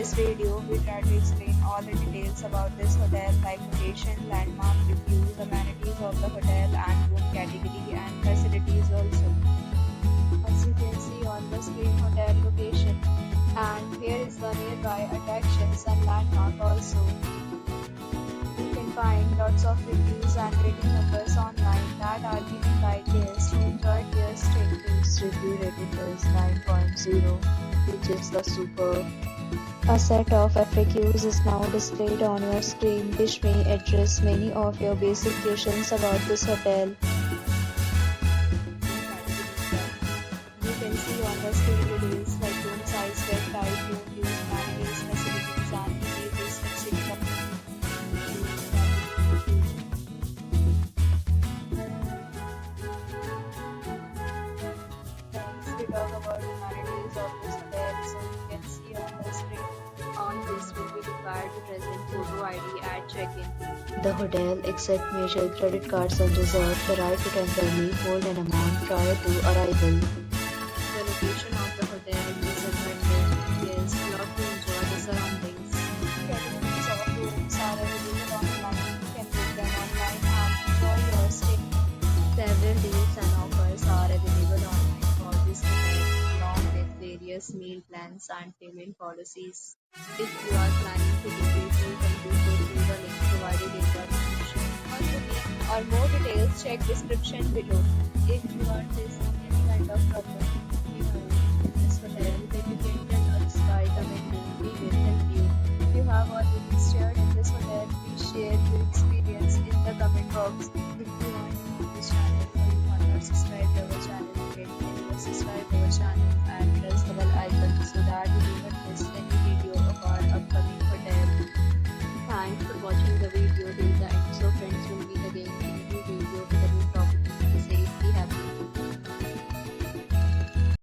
this video, we try to explain all the details about this hotel like location, landmark, reviews, amenities of the hotel and room category and facilities also. As you can see on the screen, hotel location, and here is the nearby attractions and landmark also. You can find lots of reviews and rating numbers online that are given by guests who enjoyed their stay. This review rating is 9.0, which is the superb. A set of FAQs is now displayed on your screen, which may address many of your basic questions about this hotel. You can see on the screen details like room size, bed type, room views, amenities, facilities, and behaviors etc. Next, we talk about amenities of this hotel. So you can see on the screen. On this will be required to present photo ID at check-in. The hotel accepts major credit cards and reserves the right to temporarily hold an amount prior to arrival. The location of the hotel is attractive. Guests love to enjoy the surroundings. Categories of rooms are available online. You can book them online and enjoy your stay. Several deals and offers are available online for this hotel, along with various meal plans and payment policies. If you are planning to book it, you can do so through the link provided in the description. For booking or more details, check description below. If you are facing any kind of problem in this hotel, then you can tell us by commenting. We will help you. If you have already stayed in this hotel, please share your experience in the comment box. If you are new to this channel or you have not subscribed to our channel, then subscribe to our channel and press the bell icon so that you do not miss any video of our upcoming hotel. Thanks for watching the video till the end. So friends, will meet again.